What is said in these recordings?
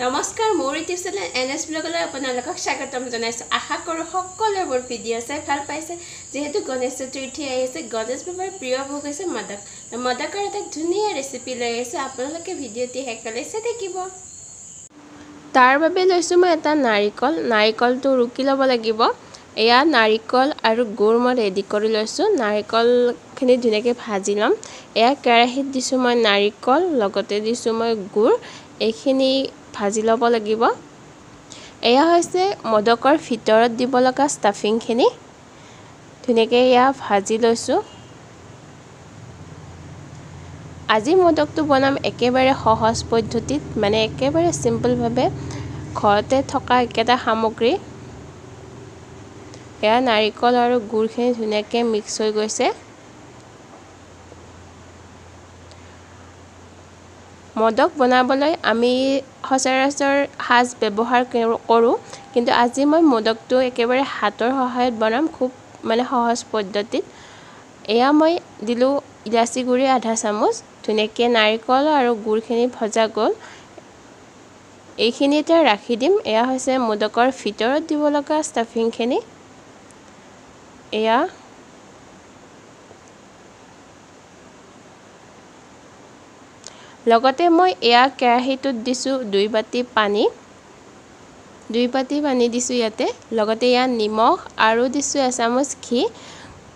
নমস্কাৰ মোৰ YouTube channel NS ব্লগলৈ আপোনালোকক স্বাগতম জনাইছোঁ। আশা কৰোঁ সকলোৱে মোৰ ভিডিঅ' চাই ভাল পাইছে। যিহেতু গণেশ চতুৰ্থী আহিছে, গণেশ বাবাৰ প্ৰিয় ভোগ হৈছে মদক। মদকৰ এটা ধুনীয়া ৰেচিপি লৈ আহিছোঁ, আপোনালোকে ভিডিঅ'টি শেষলৈ চাই থাকিব। তাৰ বাবে লৈছোঁ মই এটা নাৰিকলটো ৰুকি ল'ব লাগিব। এয়া নাৰিকল আৰু গুড় মই ৰেডি কৰি লৈছোঁ। নাৰিকলখিনি ধুনীয়াকৈ ভাজি ল'ম। এয়া কেৰাহীত দিছোঁ মই নাৰিকল, লগতে দিছোঁ মই গুড়। এইখিনি ভাজি ল'ব লাগিব। এয়া হৈছে মদকৰ ভিতৰত দিব লগা ষ্টাফিংখিনি। ধুনীয়াকৈ এয়া ভাজি লৈছোঁ। আজি মদকটো বনাম একেবাৰে সহজ পদ্ধতিত, মানে একেবাৰে চিম্পলভাৱে, ঘৰতে থকা একেটা সামগ্ৰী। এয়া নাৰিকল আৰু গুড়খিনি ধুনীয়াকৈ মিক্স হৈ গৈছে। মদক বনাবলৈ আমি সচৰাচৰ সাজ ব্যৱহাৰ কৰোঁ, কিন্তু আজি মই মদকটো একেবাৰে হাতৰ সহায়ত বনাম, খুব সহজ পদ্ধতিত। এয়া মই দিলোঁ ইলাচি গুড়ি আধা চামুচ। ধুনীয়াকৈ নাৰিকল আৰু গুড়খিনি ভজা গ'ল। এইখিনি এতিয়া ৰাখি দিম। এয়া হৈছে মদকৰ ভিতৰত দিব লগা ষ্টাফিংখিনি। এয়া লগতে মই এয়া কেৰাহীটোত দিছোঁ 2 বাটি পানী। 2 বাটি পানী দিছোঁ ইয়াতে। লগতে এয়া নিমখ আৰু দিছোঁ এচামুচ ঘি।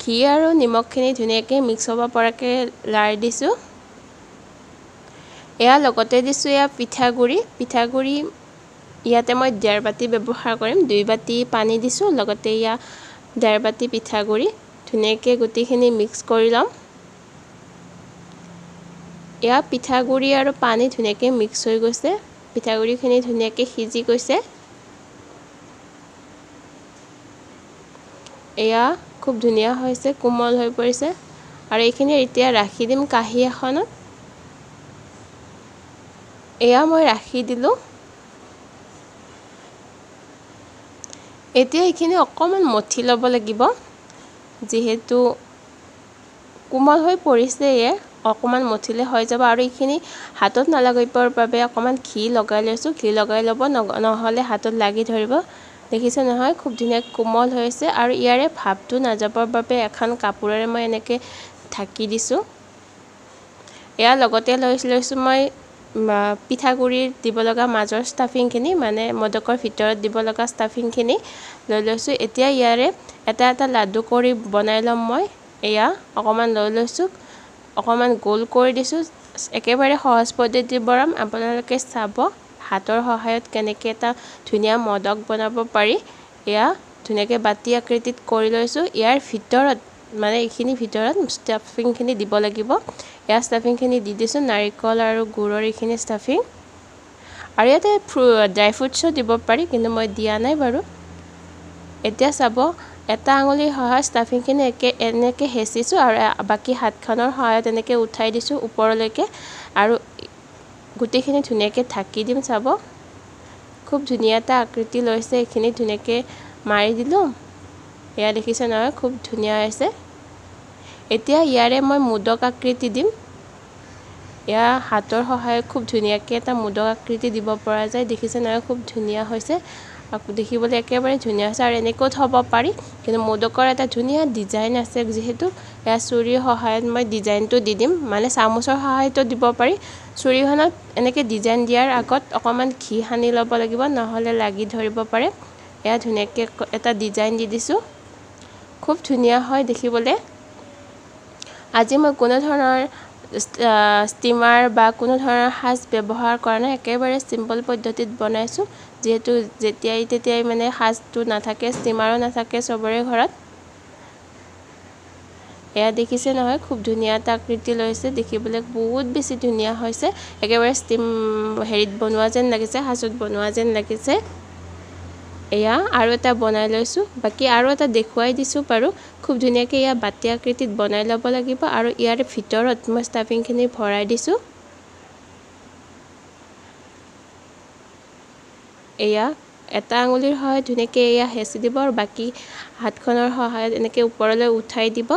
ঘি আৰু নিমখখিনি ধুনীয়াকৈ মিক্স হ'ব পৰাকৈ লাৰি দিছোঁ। এয়া লগতে দিছোঁ এয়া পিঠাগুড়ি ইয়াতে মই 1.5 বাটি ব্যৱহাৰ কৰিম। 2 বাটি পানী দিছোঁ, লগতে এয়া 1.5 বাটি পিঠাগুড়ি। ধুনীয়াকৈ গোটেইখিনি মিক্স কৰি ল'ম। এয়া পিঠাগুড়ি আৰু পানী ধুনীয়াকৈ মিক্স হৈ গৈছে। পিঠাগুড়িখিনি ধুনীয়াকৈ সিজি গৈছে। এয়া খুব ধুনীয়া হৈছে, কোমল হৈ পৰিছে। আৰু এইখিনি এতিয়া ৰাখি দিম কাঁহী এখনত। এয়া মই ৰাখি দিলোঁ। এতিয়া এইখিনি অকণমান মঠি ল'ব লাগিব। যিহেতু কোমল হৈ পৰিছে, অকণমান মঠিলে হৈ যাব। আৰু এইখিনি হাতত নালাগিবৰ বাবে অকণমান ঘি লগাই লৈছোঁ। ঘি লগাই ল'ব, নহ'লে হাতত লাগি ধৰিব। দেখিছে নহয়, খুব ধুনীয়া কোমল হৈছে। আৰু ইয়াৰে ভাপটো নাযাবৰ বাবে এখন কাপোৰেৰে মই এনেকৈ ঢাকি দিছোঁ। এয়া লগতে লৈছোঁ মই পিঠাগুড়িৰ দিব লগা মাজৰ ষ্টাফিংখিনি, মানে মদকৰ ভিতৰত দিব লগা ষ্টাফিংখিনি লৈ লৈছোঁ। এতিয়া ইয়াৰে এটা এটা লাডু কৰি বনাই ল'ম মই। এয়া অকণমান লৈ লৈছোঁ, অকণমান গোল কৰি দিছোঁ। একেবাৰে সহজ পদ্ধতিত বনাম, আপোনালোকে চাব হাতৰ সহায়ত কেনেকৈ এটা ধুনীয়া মদক বনাব পাৰি। এয়া ধুনীয়াকৈ বাতি আকৃতিত কৰি লৈছোঁ। ইয়াৰ ভিতৰত এইখিনি ভিতৰত ষ্টাফিংখিনি দিব লাগিব। এয়া ষ্টাফিংখিনি দি দিছোঁ, নাৰিকল আৰু গুড়ৰ এইখিনি ষ্টাফিং। আৰু ইয়াতে ড্ৰাই ফ্ৰুটছো দিব পাৰি, কিন্তু মই দিয়া নাই বাৰু। এতিয়া চাব, এটা আঙুলিৰ সহায়ত ষ্টাফিংখিনি এনেকৈ হেঁচিছোঁ, আৰু বাকী হাতখনৰ সহায়ত এনেকৈ উঠাই দিছোঁ ওপৰলৈকে। আৰু গোটেইখিনি ধুনীয়াকৈ ঢাকি দিম। চাব, খুব ধুনীয়া এটা আকৃতি লৈছে। এইখিনি ধুনীয়াকৈ মাৰি দিলোঁ। এয়া দেখিছে নহয়, খুব ধুনীয়া হৈছে। এতিয়া ইয়াৰে মই মোদক আকৃতি দিম। এয়া হাতৰ সহায়ত খুব ধুনীয়াকৈ এটা মোদক আকৃতি দিব পৰা যায়। দেখিছে নহয়, খুব ধুনীয়া হৈছে। দেখিবলৈ একেবাৰে ধুনীয়া হৈছে। আৰু এনেকৈও থ'ব পাৰি, কিন্তু মোদকৰ এটা ধুনীয়া ডিজাইন আছে। যিহেতু এয়া চুৰিৰ সহায়ত মই ডিজাইনটো দি দিম, চামুচৰ সহায়তো দিব পাৰি। চুৰিখনত এনেকৈ ডিজাইন দিয়াৰ আগত অকণমান ঘি সানি ল'ব লাগিব, নহ'লে লাগি ধৰিব পাৰে। এয়া ধুনীয়াকৈ এটা ডিজাইন দি দিছোঁ। খুব ধুনীয়া হয় দেখিবলৈ। আজি মই কোনো ধৰণৰ ষ্টিমাৰ বা কোনো ধৰণৰ সাজ ব্যৱহাৰ কৰা নাই, একেবাৰে চিম্পল পদ্ধতিত বনাইছোঁ। যিহেতু যেতিয়াই তেতিয়াই সাজটো নাথাকে, ষ্টিমাৰো নাথাকে চবৰে ঘৰত। এয়া দেখিছে নহয়, খুব ধুনীয়া এটা আকৃতি লৈছে। দেখিবলৈ বহুত বেছি ধুনীয়া হৈছে। একেবাৰে হেৰিত বনোৱা যেন লাগিছে, সাজত বনোৱা যেন লাগিছে। এয়া আৰু এটা বনাই লৈছোঁ, বাকী আৰু এটা দেখুৱাই দিছোঁ বাৰু। খুব ধুনীয়াকৈ এয়া বাতি আকৃতিত বনাই ল'ব লাগিব। আৰু ইয়াৰ ভিতৰত মই ষ্টাফিংখিনি ভৰাই দিছোঁ। এয়া এটা আঙুলিৰ সহায়ত ধুনীয়াকৈ এয়া হেঁচি দিব, আৰু বাকী হাতখনৰ সহায়ত এনেকৈ ওপৰলৈ উঠাই দিব।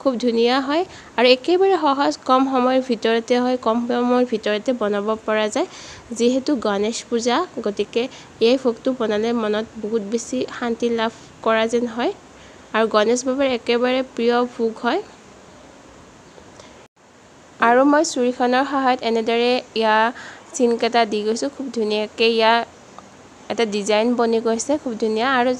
খুব ধুনীয়া হয় আৰু একেবাৰে সহজ কম সময়ৰ ভিতৰতে হয় কম সময়ৰ ভিতৰতে বনাব পৰা যায় যিহেতু গণেশ পূজা গতিকে এই ভোগটো বনালে মনত বহুত বেছি শান্তি লাভ কৰা যেন হয় আৰু গণেশ বাবাৰ একেবাৰে প্ৰিয় ভোগ হয় আৰু মই চুৰিখনৰ সহায়ত এনেদৰে ইয়াৰ চিনকেইটা দি গৈছোঁ খুব ধুনীয়াকৈ ইয়াৰ এটা ডিজাইন বনি গৈছে খুব ধুনীয়া আৰু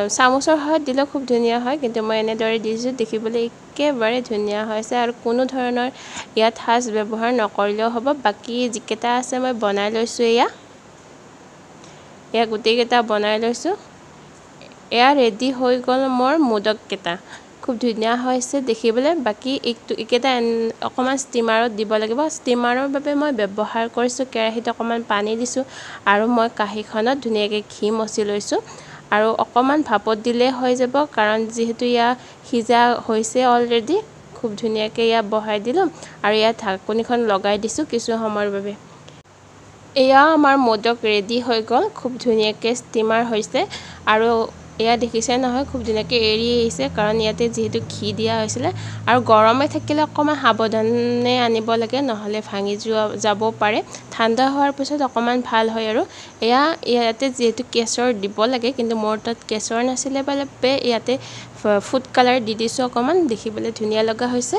চামুচৰ সহায়ত দিলে খুব ধুনীয়া হয় কিন্তু মই এনেদৰে দিছোঁ দেখিবলৈ একেবাৰে ধুনীয়া হৈছে আৰু কোনো ধৰণৰ ইয়াত সাজ ব্যৱহাৰ নকৰিলেও হ'ব বাকী যিকেইটা আছে মই বনাই লৈছোঁ এয়া গোটেইকেইটা বনাই লৈছোঁ এয়া ৰেডি হৈ গ'ল মোৰ মোদককেইটা খুব ধুনীয়া হৈছে দেখিবলৈ বাকী এইকেইটা অকণমান ষ্টিমাৰত দিব লাগিব ষ্টিমাৰৰ বাবে মই ব্যৱহাৰ কৰিছোঁ কেৰাহীত অকণমান পানী দিছোঁ আৰু মই কাঁহীখনত ধুনীয়াকৈ ঘি মচি লৈছোঁ আৰু অকণমান ভাপত দিলে হৈ যাব কাৰণ যিহেতু ইয়া সিজা হৈছে অলৰেডি খুব ধুনীয়াকৈ ইয়া বহাই দিলোঁ আৰু ইয়াত ঢাকনিখন লগাই দিছোঁ কিছু সময়ৰ বাবে এয়া আমাৰ মোদক ৰেডি হৈ গ'ল খুব ধুনীয়াকৈ ষ্টিমাৰ হৈছে আৰু এয়া দেখিছে নহয় খুব ধুনীয়াকৈ এৰি আহিছে কাৰণ ইয়াতে যিহেতু ঘি দিয়া হৈছিলে আৰু গৰমে থাকিলে অকণমান সাৱধানে আনিব লাগে নহ'লে ভাঙি যাব পাৰে ঠাণ্ডা হোৱাৰ পিছত অকণমান ভাল হয় আৰু এয়া ইয়াতে যিহেতু কেশৰ দিব লাগে কিন্তু মোৰ তাত কেশৰ নাছিলে বাবে ইয়াতে ফুড কালাৰ দি দিছোঁ অকণমান দেখিবলৈ ধুনীয়া লগা হৈছে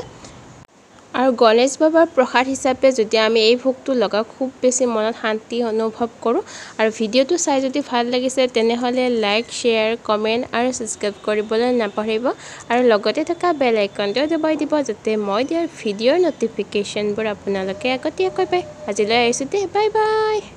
আৰু গণেশ বাবাৰ প্ৰসাদ হিচাপে যদি আমি এই ভোগটো লগাওঁ খুব বেছি মনত শান্তি অনুভৱ কৰোঁ আৰু ভিডিঅ'টো চাই যদি ভাল লাগিছে তেনেহ'লে লাইক শ্বেয়াৰ কমেণ্ট আৰু ছাবস্ক্ৰাইব কৰিবলৈ নাপাহৰিব আৰু লগতে থকা বেল আইকনটো দবাই দিব যাতে মই দিয়া ভিডিঅ'ৰ ন'টিফিকেশ্যনবোৰ আপোনালোকে আগতীয়াকৈ পায় আজিলৈ আহিছোঁ দেই বাই বাই